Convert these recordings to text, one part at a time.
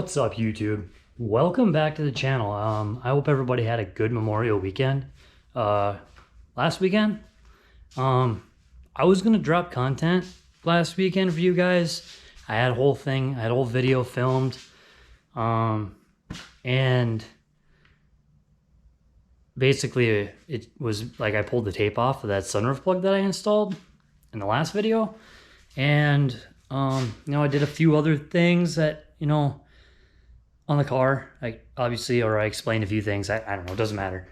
What's up, YouTube? Welcome back to the channel. I hope everybody had a good Memorial weekend. Last weekend, I was gonna drop content last weekend for you guys. I had a whole thing, I had a whole video filmed, and basically it was like I pulled the tape off of that sunroof plug that I installed in the last video, and I did a few other things that on the car, I explained a few things. I don't know, it doesn't matter.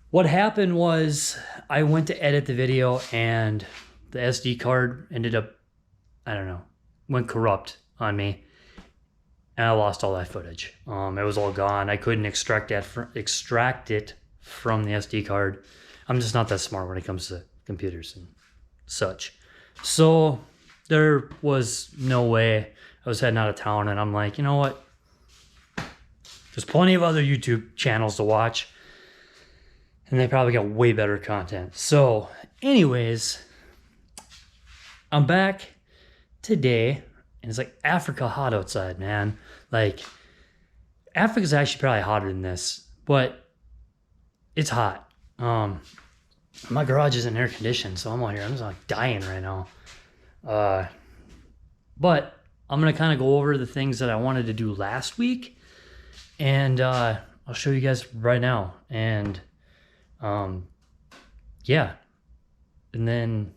What happened was I went to edit the video and the SD card ended up, went corrupt on me, and I lost all that footage. It was all gone. I couldn't extract it from the SD card. I'm just not that smart when it comes to computers and such. So there was no way. I was heading out of town and I'm like, you know what? There's plenty of other YouTube channels to watch, and they probably got way better content. So anyways, I'm back today, and it's like Africa hot outside, man. Like, Africa's actually probably hotter than this, but it's hot. My garage isn't air conditioned, so I'm out here, I'm just like dying right now. But I'm gonna kind of go over the things that I wanted to do last week, and I'll show you guys right now. And yeah, and then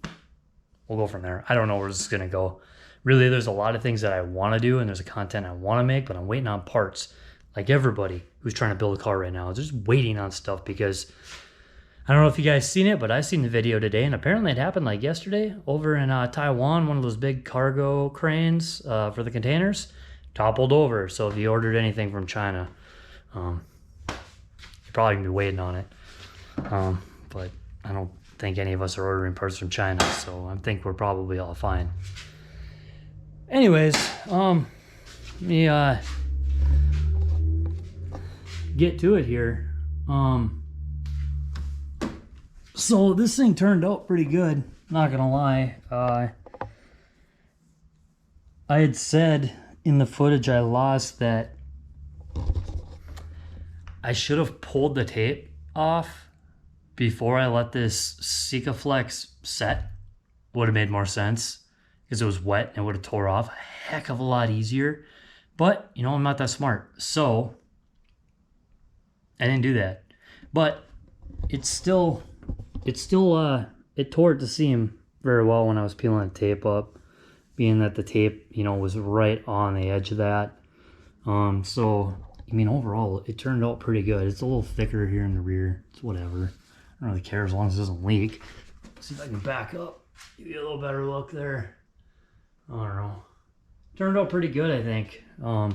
we'll go from there. I don't know where this is gonna go. Really, there's a lot of things that I want to do, and there's a content I want to make, but I'm waiting on parts. Like everybody who's trying to build a car right now, just waiting on stuff, because I don't know if you guys seen it, but I seen the video today, and apparently it happened like yesterday over in Taiwan. One of those big cargo cranes for the containers toppled over. So if you ordered anything from China, you're probably gonna be waiting on it. But I don't think any of us are ordering parts from China, so I think we're probably all fine. Anyways, let me get to it here. So this thing turned out pretty good, not gonna lie. I had said in the footage I lost that I should have pulled the tape off before I let this Sikaflex set. Would have made more sense, because it was wet and it would have tore off a heck of a lot easier. But I'm not that smart, so I didn't do that. But it tore at the seam very well when I was peeling the tape up, being that the tape, was right on the edge of that. So, overall, it turned out pretty good. It's a little thicker here in the rear. It's whatever. I don't really care as long as it doesn't leak. Let's see if I can back up, give you a little better look there. I don't know. Turned out pretty good, I think. I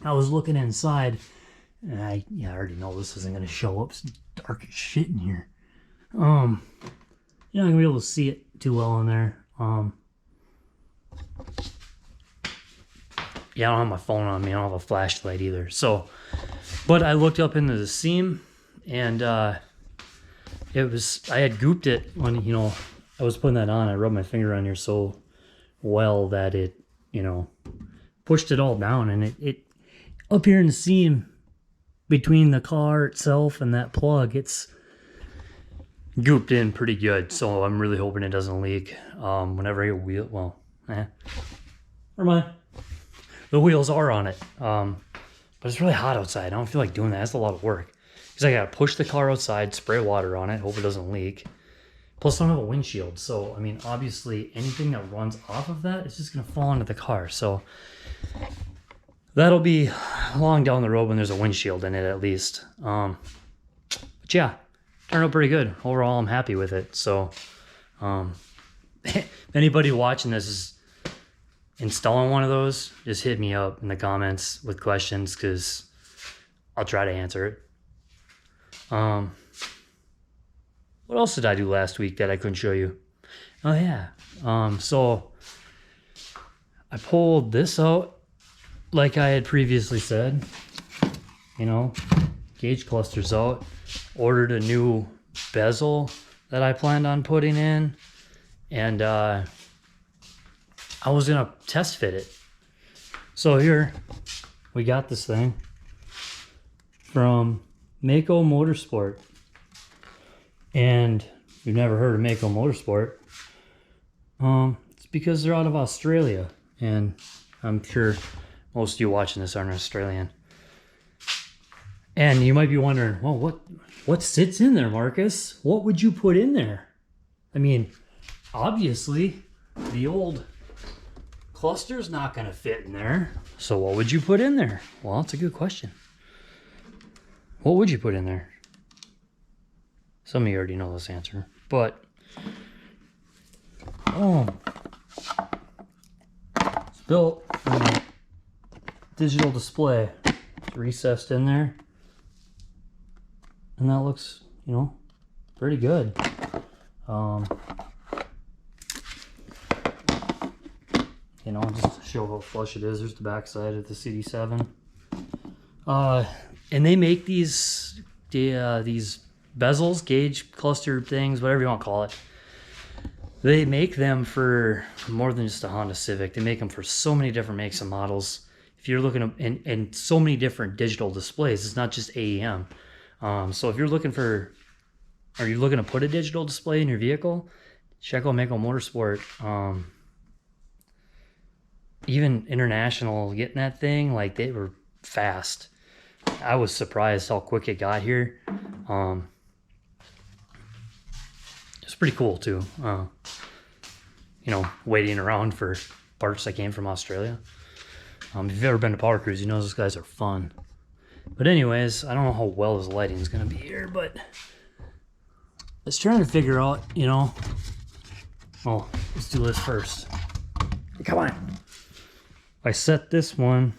was looking inside, and I already know this isn't going to show up. It's dark as shit in here. You're not gonna be able to see it too well in there. Yeah, I don't have my phone on me. I don't have a flashlight either. So, but I looked up into the seam, and I had gooped it when I was putting that on. I rubbed my finger on here so well that it pushed it all down, and it up here in the seam between the car itself and that plug, it's gooped in pretty good. So I'm really hoping it doesn't leak. Whenever I get never mind. The wheels are on it. But it's really hot outside. I don't feel like doing that. That's a lot of work, because I gotta push the car outside, spray water on it, hope it doesn't leak. Plus I don't have a windshield, so obviously anything that runs off of that is just gonna fall into the car. So that'll be long down the road when there's a windshield in it, at least. But yeah, turned out pretty good. Overall, I'm happy with it. So if anybody watching this is installing one of those, just hit me up in the comments with questions, because I'll try to answer it. What else did I do last week that I couldn't show you? Oh yeah. So I pulled this out like I had previously said. Gauge clusters out. Ordered a new bezel that I planned on putting in, and I was gonna test fit it. So here, we got this thing from Mako Motorsport. And if you've never heard of Mako Motorsport, it's because they're out of Australia. And I'm sure most of you watching this aren't Australian. And you might be wondering, well, what sits in there, Marcus? What would you put in there? I mean, obviously, the old cluster's not going to fit in there. So what would you put in there? Well, that's a good question. What would you put in there? Some of you already know this answer, but it's built from a digital display. It's recessed in there, and that looks, you know, pretty good. You know, just to show how flush it is, there's the back side of the CD7. And they make these bezels, gauge cluster things, whatever you want to call it. They make them for more than just a Honda Civic. They make them for so many different makes and models. If you're looking at, and so many different digital displays, it's not just AEM. So if you're looking for, are you looking to put a digital display in your vehicle? Check out Mako Motorsport. Even international, getting that thing, like, they were fast. I was surprised how quick it got here. It's pretty cool too. You know, waiting around for parts that came from Australia. If you've ever been to Power Cruise, you know those guys are fun. But anyways, I don't know how well this lighting is gonna be here, but let's try to figure out, you know. Oh, let's do this first. Come on. I set this one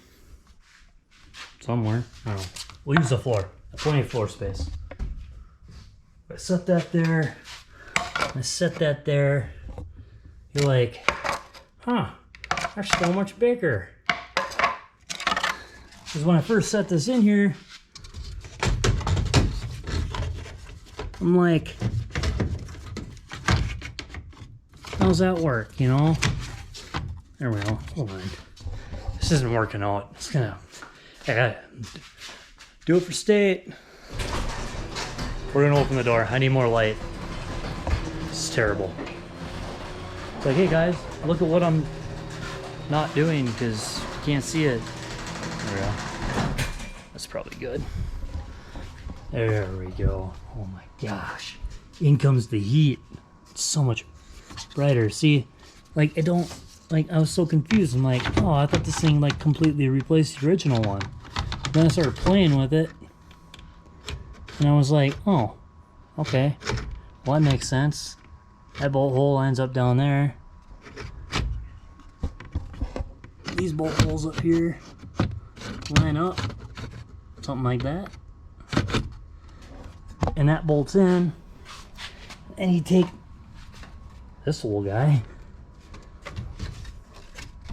somewhere. I don't know. We'll use the floor. Plenty of floor space. I set that there. I set that there. You're like, huh, that's so much bigger. Because when I first set this in here, I'm like, how's that work, you know? There we go. Hold on. This isn't working out. It's gonna, I gotta do it for state. We're gonna open the door. I need more light. It's terrible. It's like, hey guys, look at what I'm not doing because you can't see it. There we go. That's probably good. There we go. Oh my gosh. In comes the heat. It's so much brighter. See, like, I don't, like, I was so confused. I'm like, oh, I thought this thing like completely replaced the original one. Then I started playing with it, and I was like, oh, okay. Well, that makes sense. That bolt hole ends up down there. These bolt holes up here line up, something like that. And that bolts in. And you take this little guy.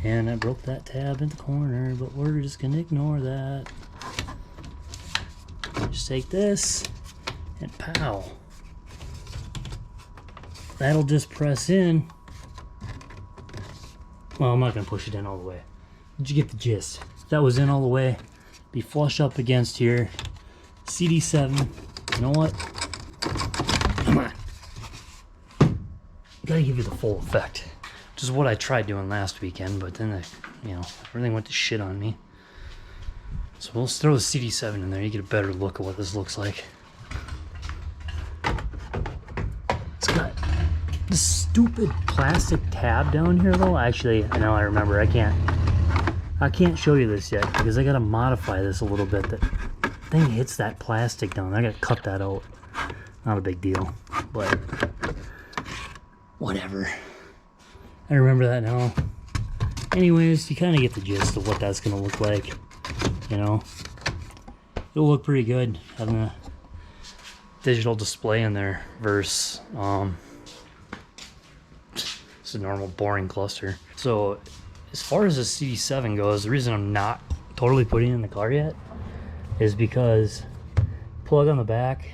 And I broke that tab in the corner, but we're just gonna ignore that. Just take this and pow. That'll just press in. Well, I'm not gonna push it in all the way. Did you get the gist? If that was in all the way, be flush up against here. CD7. You know what? Come on. Gotta give you the full effect. Which is what I tried doing last weekend, but then everything went to shit on me. So we'll throw the CD7 in there. You get a better look at what this looks like. It's got this stupid plastic tab down here, though. Actually, I remember. I can't show you this yet because I gotta modify this a little bit. That thing hits that plastic down. I gotta cut that out. Not a big deal, but whatever. I remember that now. Anyways, you kind of get the gist of what that's gonna look like. You know, it'll look pretty good having a digital display in there versus it's a normal boring cluster. So as far as the CD7 goes, the reason I'm not totally putting it in the car yet is because plug on the back,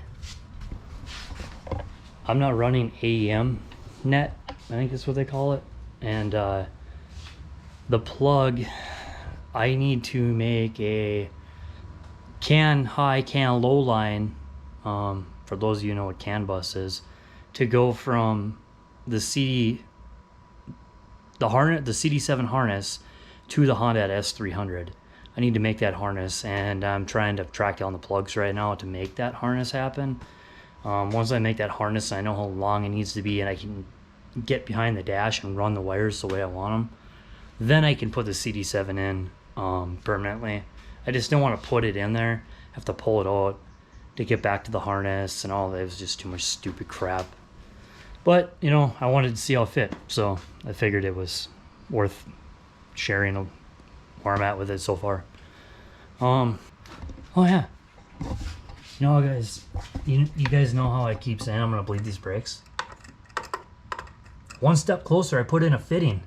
I'm not running AEM net, I think that's what they call it, and the plug I need to make a can high, can low line. For those of you who know what CAN bus is, to go from the CD7 harness to the Honda S300. I need to make that harness, and I'm trying to track down the plugs right now to make that harness happen. Once I make that harness, I know how long it needs to be, and I can get behind the dash and run the wires the way I want them. Then I can put the CD7 in permanently. I just don't want to put it in there, have to pull it out to get back to the harness and all that. It was just too much stupid crap. But, you know, I wanted to see how it fit, so I figured it was worth sharing where I'm at with it so far. Oh yeah. You know, guys, you guys know how I keep saying I'm gonna bleed these brakes? One step closer, I put in a fitting.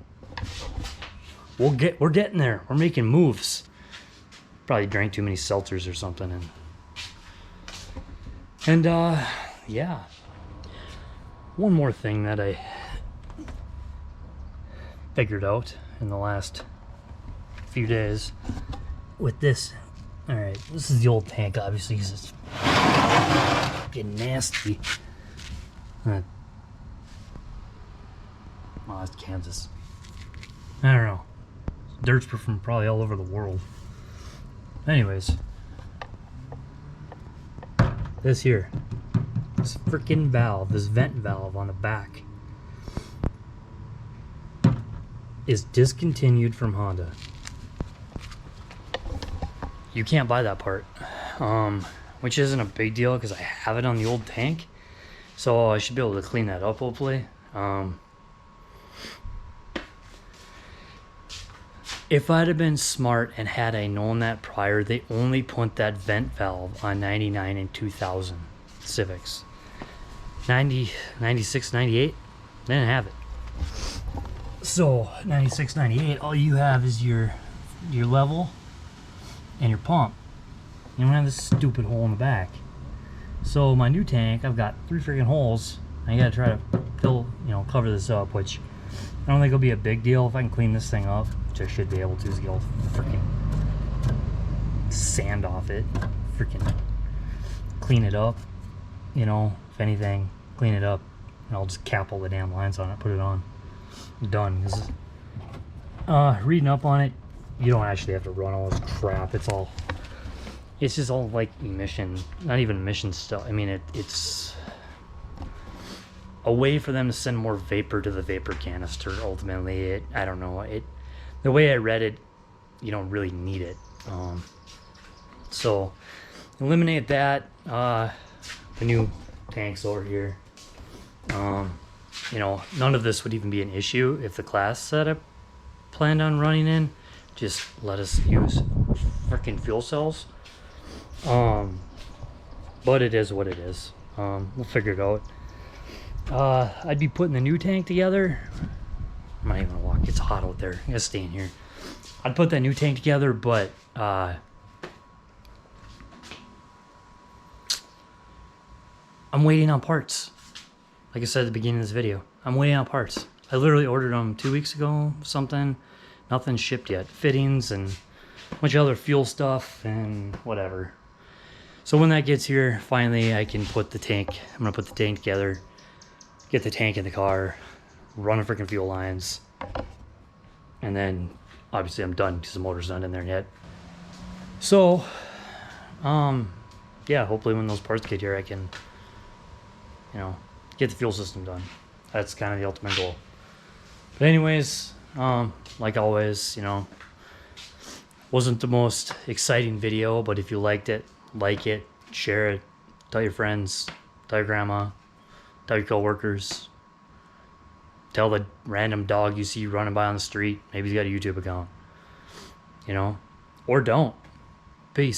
We're getting there. We're making moves. Probably drank too many seltzers or something, and yeah. One more thing that I figured out in the last few days with this. All right, this is the old tank, obviously, because it's getting nasty. Oh, that's Kansas. I don't know. Dirt's from probably all over the world. Anyways, this here, this freaking valve, this vent valve on the back, is discontinued from Honda. You can't buy that part, which isn't a big deal because I have it on the old tank, so I should be able to clean that up hopefully. If I'd have been smart and had I known that prior, they only put that vent valve on 99 and 2000 Civics. 90, 96, 98, they didn't have it. So 96, 98, all you have is your level and your pump. You don't have this stupid hole in the back. So my new tank, I've got 3 freaking holes. I gotta try to cover this up, which I don't think it'll be a big deal if I can clean this thing up, which I should be able to, is get all freaking sand off it, freaking clean it up, you know, if anything, clean it up, and I'll just cap all the damn lines on it, put it on. I'm done. Reading up on it, you don't actually have to run all this crap. It's just all like emission, not even emission stuff. I mean, it's a way for them to send more vapor to the vapor canister. Ultimately, I don't know. The way I read it, you don't really need it. So eliminate that. The new tanks over here. You know, none of this would even be an issue if the class that I planned on running in just let us use freaking fuel cells. But it is what it is. We'll figure it out. I'd be putting the new tank together. I'm not even gonna walk. It's hot out there. I gotta stay in here. I'd put that new tank together, but I'm waiting on parts. Like I said at the beginning of this video, I'm waiting on parts. I literally ordered them 2 weeks ago, something. Nothing's shipped yet. Fittings and a bunch of other fuel stuff and whatever. So when that gets here, finally I can put the tank. I'm gonna put the tank together, get the tank in the car, run the freaking fuel lines, and then obviously I'm done because the motor's not in there yet. So, yeah, hopefully when those parts get here, I can, you know, get the fuel system done. That's kind of the ultimate goal. But anyways, like always, you know, wasn't the most exciting video, but if you liked it, like it, share it, tell your friends, tell your grandma, tell your coworkers, tell the random dog you see running by on the street. Maybe he's got a YouTube account, you know, or don't. Peace.